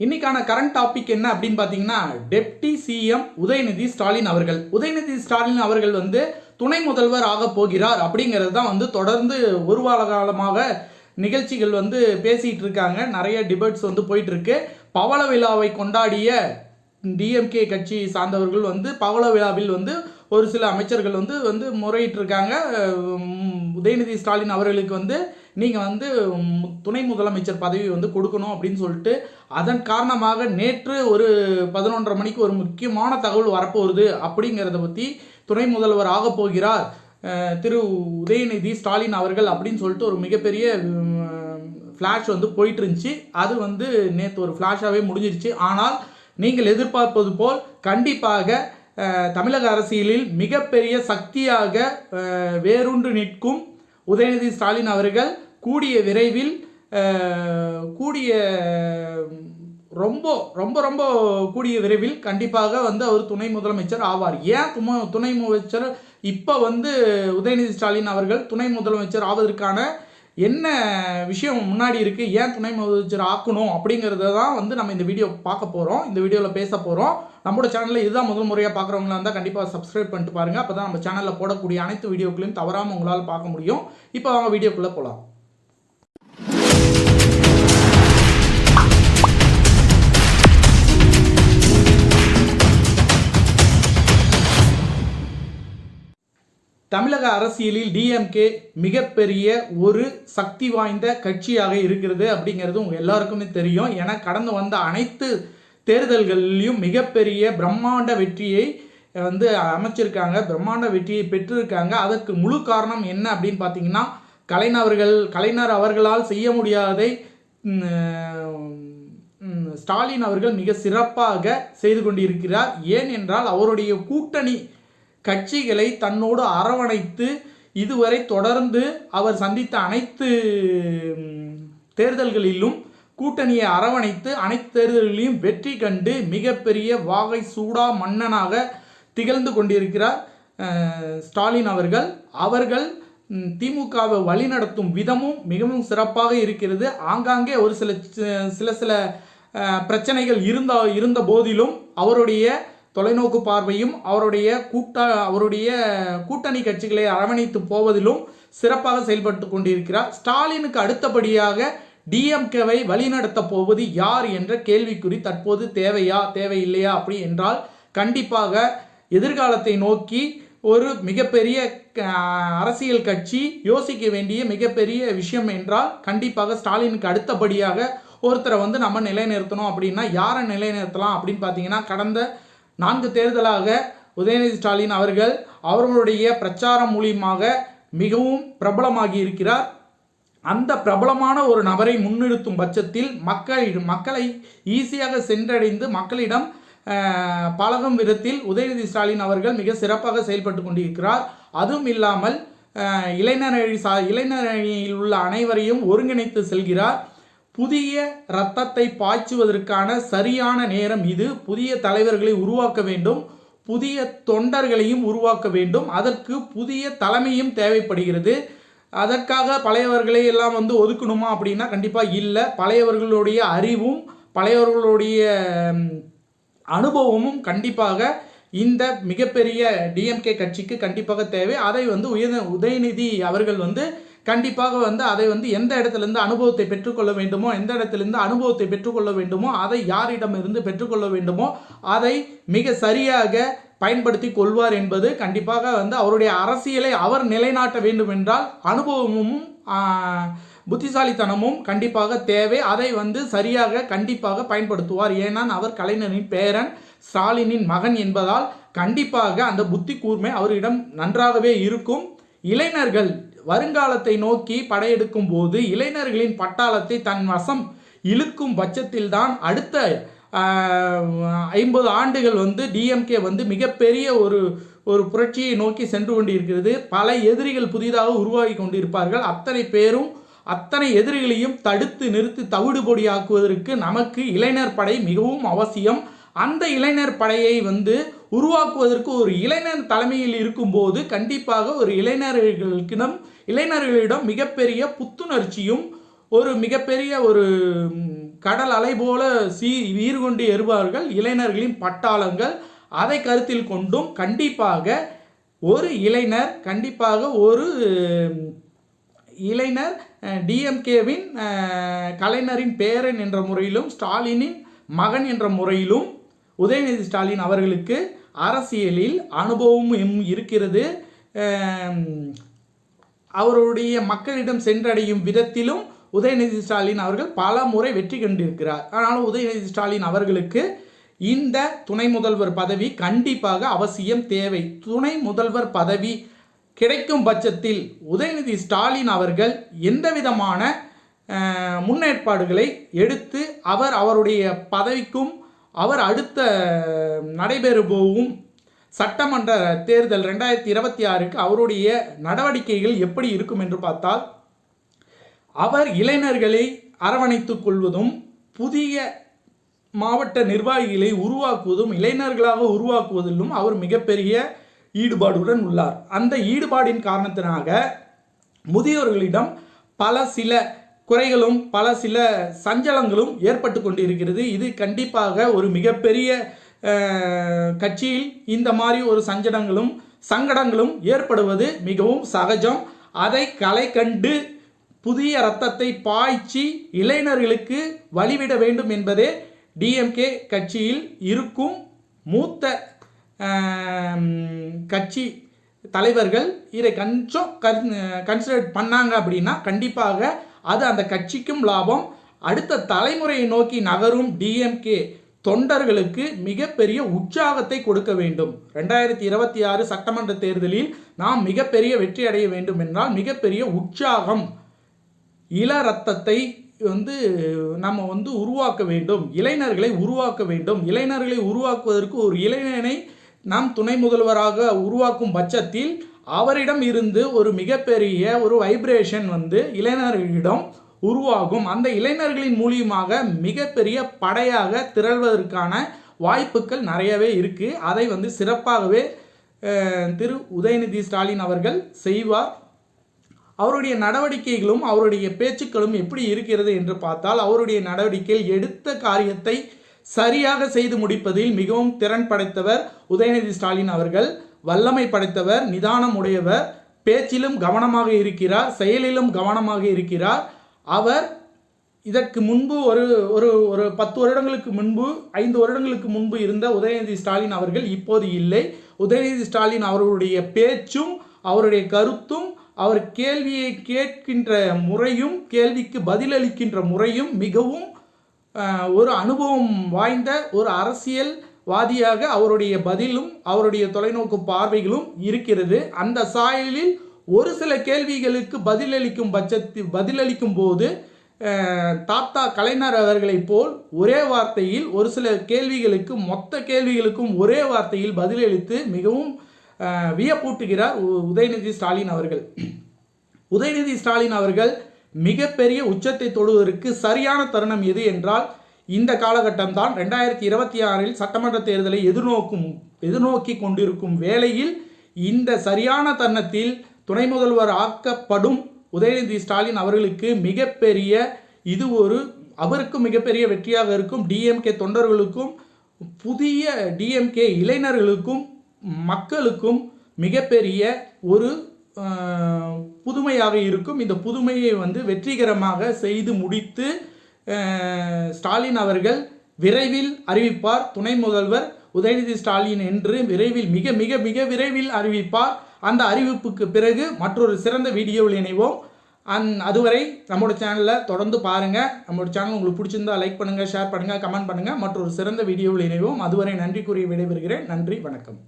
இன்னைக்கான current topic என்ன அப்படின்னு பார்த்தீங்கன்னா, டெப்டி சிஎம் உதயநிதி ஸ்டாலின் அவர்கள். உதயநிதி ஸ்டாலின் அவர்கள் துணை முதல்வர் ஆக போகிறார் அப்படிங்கிறது தான் தொடர்ந்து ஒரு வார காலமாக நிகழ்ச்சிகள் பேசிட்டு இருக்காங்க. நிறைய டிபேட்ஸ் போயிட்டு இருக்கு. பவள விழாவை கொண்டாடிய டிஎம்கே கட்சி சார்ந்தவர்கள் பவள விழாவில் ஒரு சில அமைச்சர்கள் முறையிட்டு இருக்காங்க. உதயநிதி ஸ்டாலின் அவர்களுக்கு நீங்கள் துணை முதலமைச்சர் பதவி கொடுக்கணும் அப்படின்னு சொல்லிட்டு, அதன் காரணமாக நேற்று ஒரு 11:30 மணிக்கு ஒரு முக்கியமான தகவல் வரப்போகுது அப்படிங்கிறத பற்றி துணை முதல்வர் ஆக போகிறார் திரு உதயநிதி ஸ்டாலின் அவர்கள் அப்படின்னு சொல்லிட்டு ஒரு மிகப்பெரிய ஃப்ளாஷ் போயிட்டு இருந்துச்சு. அது நேற்று ஒரு ஃப்ளாஷாகவே முடிஞ்சிருச்சு. ஆனால் நீங்கள் எதிர்பார்ப்பது போல் கண்டிப்பாக தமிழக அரசியலில் மிகப்பெரிய சக்தியாக வேரூன்று நிற்கும் உதயநிதி ஸ்டாலின் அவர்கள் கூடிய விரைவில் ரொம்ப ரொம்ப ரொம்ப கூடிய விரைவில் கண்டிப்பாக அவர் துணை முதலமைச்சர் ஆவார். ஏன் துணை முதலமைச்சர் இப்போ உதயநிதி ஸ்டாலின் அவர்கள் துணை முதலமைச்சர் ஆவதற்கான என்ன விஷயம் முன்னாடி இருக்குது, ஏன் துணை முதலமைச்சர் ஆக்கணும் அப்படிங்கிறத தான் நம்ம இந்த வீடியோ பார்க்க போகிறோம், இந்த வீடியோவில் பேச போகிறோம். நம்மளோட சேனலில் இதுதான் முதல் முறையாக பார்க்குறவங்களா இருந்தால் கண்டிப்பாக சப்ஸ்கிரைப் பண்ணிட்டு பாருங்கள். அப்போ தான் நம்ம சேனலில் போடக்கூடிய அனைத்து வீடியோக்களையும் தவறாமல் உங்களால் பார்க்க முடியும். இப்போ அவங்க வீடியோக்குள்ளே போகலாம். தமிழக அரசியலில் டிஎம்கே மிகப்பெரிய ஒரு சக்தி வாய்ந்த கட்சியாக இருக்கிறது அப்படிங்கிறது உங்கள் எல்லாருக்குமே தெரியும். ஏன்னா கடந்து வந்த அனைத்து தேர்தல்களிலும் மிகப்பெரிய பிரம்மாண்ட வெற்றியை அமைச்சிருக்காங்க, பிரம்மாண்ட வெற்றியை பெற்றிருக்காங்க. அதற்கு முழு காரணம் என்ன அப்படின்னு பார்த்தீங்கன்னா, கலைஞர் அவர்களால் செய்ய முடியாதை ஸ்டாலின் அவர்கள் மிக சிறப்பாக செய்து கொண்டிருக்கிறார். ஏன் என்றால் அவருடைய கூட்டணி கட்சிகளை தன்னோடு அரவணைத்து இதுவரை தொடர்ந்து அவர் சந்தித்த அனைத்து தேர்தல்களிலும் கூட்டணியை அரவணைத்து அனைத்து தேர்தல்களிலும் வெற்றி கண்டு மிகப்பெரிய வாகை சூடா மன்னனாக திகழ்ந்து கொண்டிருக்கிறார் ஸ்டாலின் அவர்கள் திமுகவை வழிநடத்தும் விதமும் மிகவும் சிறப்பாக இருக்கிறது. ஆங்காங்கே ஒரு சில பிரச்சனைகள் இருந்த போதிலும் அவருடைய தொலைநோக்கு பார்வையும் அவருடைய கூட்டணி கட்சிகளை அரவணைத்து போவதிலும் சிறப்பாக செயல்பட்டு கொண்டிருக்கிறார். ஸ்டாலினுக்கு அடுத்தபடியாக டிஎம்கேவை வழிநடத்த போவது யார் என்ற கேள்விக்குறி தற்போது தேவையில்லையா அப்படி என்றால், கண்டிப்பாக எதிர்காலத்தை நோக்கி ஒரு மிகப்பெரிய அரசியல் கட்சி யோசிக்க வேண்டிய மிகப்பெரிய விஷயம் என்றால், கண்டிப்பாக ஸ்டாலினுக்கு அடுத்தபடியாக ஒருத்தரை நம்ம நிலைநிறுத்தணும். அப்படின்னா யாரை நிலைநிறுத்தலாம் அப்படின்னு பார்த்தீங்கன்னா, கடந்த 4 தேர்தலாக உதயநிதி ஸ்டாலின் அவர்களுடைய பிரச்சாரம் மூலியமாக மிகவும் பிரபலமாகி இருக்கிறார். அந்த பிரபலமான ஒரு நபரை முன்னிறுத்தும் பட்சத்தில் மக்களை ஈஸியாக சென்றடைந்து மக்களிடம் பழகும் விதத்தில் உதயநிதி ஸ்டாலின் அவர்கள் மிக சிறப்பாக செயல்பட்டு கொண்டிருக்கிறார். அதுவும் இல்லாமல் இளைஞரணியில் உள்ள அனைவரையும் ஒருங்கிணைத்து செல்கிறார். புதிய இரத்தத்தை பாய்ச்சுவதற்கான சரியான நேரம் இது. புதிய தலைவர்களை உருவாக்க வேண்டும், புதிய தொண்டர்களையும் உருவாக்க வேண்டும். அதற்கு புதிய தலைமையும் தேவைப்படுகிறது. அதற்காக பழையவர்களை எல்லாம் ஒதுக்கணுமா அப்படின்னா கண்டிப்பாக இல்லை. பழையவர்களுடைய அறிவும் பழையவர்களுடைய அனுபவமும் கண்டிப்பாக இந்த மிகப்பெரிய டிஎம்கே கட்சிக்கு கண்டிப்பாக தேவை. அதை உதயநிதி அவர்கள் கண்டிப்பாக அதை எந்த இடத்துலேருந்து அனுபவத்தை பெற்றுக்கொள்ள வேண்டுமோ அதை யாரிடமிருந்து பெற்றுக்கொள்ள வேண்டுமோ அதை மிக சரியாக பயன்படுத்தி கொள்வார் என்பது கண்டிப்பாக அவருடைய அரசியலை அவர் நிலைநாட்ட வேண்டும் என்றால் அனுபவமும் புத்திசாலித்தனமும் கண்டிப்பாக தேவை. அதை சரியாக கண்டிப்பாக பயன்படுத்துவார். ஏன்னா அவர் கலைஞரின் பேரன், ஸ்டாலினின் மகன் என்பதால் கண்டிப்பாக அந்த புத்தி கூர்மை அவரிடம் நன்றாகவே இருக்கும். இளைஞர்கள் வருங்காலத்தை நோக்கி படையெடுக்கும் போது இளைஞர்களின் பட்டாளத்தை தன் வசம் இழுக்கும் பட்சத்தில் தான் அடுத்த 50 ஆண்டுகள் டிஎம்கே மிகப்பெரிய ஒரு புரட்சியை நோக்கி சென்று கொண்டிருக்கிறது. பல எதிரிகள் புதிதாக உருவாகி கொண்டிருப்பார்கள். அத்தனை எதிரிகளையும் தடுத்து நிறுத்தி தவிடுபொடியாக்குவதற்கு நமக்கு இளைஞர் படை மிகவும் அவசியம். அந்த இளைஞர் படையை உருவாக்குவதற்கு ஒரு இளைஞர் தலைமையில் இருக்கும்போது கண்டிப்பாக ஒரு இளைஞர்களிடம் மிகப்பெரிய புத்துணர்ச்சியும் ஒரு மிகப்பெரிய ஒரு கடல் அலை போல வீறு கொண்டு எறுவார்கள் இளைஞர்களின் பட்டாளங்கள். அதை கருத்தில் கொண்டும் கண்டிப்பாக ஒரு இளைஞர் டிஎம்கேவின் கலைஞரின் பேரன் என்ற முறையிலும் ஸ்டாலினின் மகன் என்ற முறையிலும் உதயநிதி ஸ்டாலின் அவர்களுக்கு அரசியலில் அனுபவமும் இருக்கிறது. அவருடைய மக்களிடம் சென்றடையும் விதத்திலும் உதயநிதி ஸ்டாலின் அவர்கள் பல முறை வெற்றி கண்டிருக்கிறார். ஆனாலும் உதயநிதி ஸ்டாலின் அவர்களுக்கு இந்த துணை முதல்வர் பதவி கண்டிப்பாக அவசியம் தேவை. துணை முதல்வர் பதவி கிடைக்கும் பட்சத்தில் உதயநிதி ஸ்டாலின் அவர்கள் எந்த விதமான முன்னேற்பாடுகளை எடுத்து அவருடைய பதவிக்கும் அடுத்த நடைபெறப்போகும் சட்டமன்ற தேர்தல் 2026க்கு அவருடைய நடவடிக்கைகள் எப்படி இருக்கும் என்று பார்த்தால், அவர் இளைஞர்களை அரவணைத்துக் கொள்வதும் புதிய மாவட்ட நிர்வாகிகளை உருவாக்குவதும் இளைஞர்களாக உருவாக்குவதிலும் அவர் மிகப்பெரிய ஈடுபாடுடன் உள்ளார். அந்த ஈடுபாடின் காரணத்தினாக முதியோர்களிடம் சில குறைகளும் சில சஞ்சலங்களும் ஏற்பட்டு கொண்டிருக்கிறது. இது கண்டிப்பாக ஒரு மிகப்பெரிய கட்சியில் இந்த மாதிரி ஒரு சங்கடங்களும் ஏற்படுவது மிகவும் சகஜம். அதை களை கண்டு புதிய இரத்தத்தை பாய்ச்சி இளைஞர்களுக்கு வழிவிட வேண்டும் என்பதே டிஎம்கே கட்சியில் இருக்கும் மூத்த கட்சி தலைவர்கள். இதை கொஞ்சம் கன்சிடர் பண்ணாங்க அப்படின்னா கண்டிப்பாக அது அந்த கட்சிக்கும் லாபம். அடுத்த தலைமுறையை நோக்கி நகரும் டிஎம்கே தொண்டர்களுக்கு மிகப்பெரிய உற்சாகத்தை கொடுக்க வேண்டும். 2026 சட்டமன்ற தேர்தலில் நாம் மிகப்பெரிய வெற்றி அடைய வேண்டும் என்றால் மிகப்பெரிய உற்சாகம், இள ரத்தத்தை நம்ம உருவாக்க வேண்டும். இளைஞர்களை உருவாக்க வேண்டும். இளைஞர்களை உருவாக்குவதற்கு ஒரு இளைஞனை நாம் துணை முதல்வராக உருவாக்கும் பட்சத்தில் அவரிடம் இருந்து ஒரு மிகப்பெரிய ஒரு வைப்ரேஷன் இளைஞர்களிடம் உருவாகும். அந்த இளைஞர்களின் மூலியமாக மிகப்பெரிய படையாக திரள்வதற்கான வாய்ப்புகள் நிறையவே இருக்கு. அதை சிறப்பாகவே திரு உதயநிதி ஸ்டாலின் அவர்கள் செய்வார். அவருடைய நடவடிக்கைகளும் அவருடைய பேச்சுக்களும் எப்படி இருக்கிறது என்று பார்த்தால், அவருடைய நடவடிக்கையில் எடுத்த காரியத்தை சரியாக செய்து முடிப்பதில் மிகவும் திறன் படைத்தவர் உதயநிதி ஸ்டாலின் அவர்கள். வல்லமை படைத்தவர், நிதானம் உடையவர், பேச்சிலும் கவனமாக இருக்கிறார், செயலிலும் கவனமாக இருக்கிறார். அவர் இதற்கு முன்பு ஒரு 10 வருடங்களுக்கு முன்பு 5 வருடங்களுக்கு முன்பு இருந்த உதயநிதி ஸ்டாலின் அவர்கள் இப்போது இல்லை. உதயநிதி ஸ்டாலின் அவர்களுடைய பேச்சும் அவருடைய கருத்தும் அவர் கேள்வியை கேட்கின்ற முறையும் கேள்விக்கு பதிலளிக்கின்ற முறையும் மிகவும் ஒரு அனுபவம் வாய்ந்த ஒரு அரசியல்வாதியாக அவருடைய பதிலும் அவருடைய தொலைநோக்கு பார்வைகளும் இருக்கிறது. அந்த சாயலில் ஒரு சில கேள்விகளுக்கு பதிலளிக்கும் போது தாத்தா கலைஞர் அவர்களைப் போல் ஒரே வார்த்தையில் ஒரு சில கேள்விகளுக்கு மொத்த கேள்விகளுக்கும் ஒரே வார்த்தையில் பதிலளித்து மிகவும் வியப்பூட்டுகிறார் உதயநிதி ஸ்டாலின் அவர்கள். உதயநிதி ஸ்டாலின் அவர்கள் மிகப்பெரிய உச்சத்தை தொடுவதற்கு சரியான தருணம் எது என்றால் இந்த காலகட்டம் தான். 2026 சட்டமன்ற தேர்தலை எதிர்நோக்கி கொண்டிருக்கும் வேளையில் இந்த சரியான தருணத்தில் துணை முதல்வர் ஆக்கப்படும் உதயநிதி ஸ்டாலின் அவர்களுக்கு அவருக்கும் மிகப்பெரிய வெற்றியாக இருக்கும். டிஎம்கே தொண்டர்களுக்கும் புதிய டிஎம்கே இளைஞர்களுக்கும் மக்களுக்கும் மிகப்பெரிய ஒரு புதுமையாக இருக்கும். இந்த புதுமையை வெற்றிகரமாக செய்து முடித்து ஸ்டாலின் அவர்கள் விரைவில் அறிவிப்பார். துணை முதல்வர் உதயநிதி ஸ்டாலின் என்று மிக மிக மிக விரைவில் அறிவிப்பார். அந்த அறிவிப்புக்கு பிறகு மற்றொரு சிறந்த வீடியோவில் இணைவோம். அதுவரை நம்மளோட சேனலில் தொடர்ந்து பாருங்கள். நம்மளோட சேனல் உங்களுக்கு பிடிச்சிருந்தா லைக் பண்ணுங்கள், ஷேர் பண்ணுங்கள், கமெண்ட் பண்ணுங்கள். மற்றொரு சிறந்த வீடியோவில் இணைவோம். அதுவரை நன்றி கூறி விடைபெறுகிறேன். நன்றி, வணக்கம்.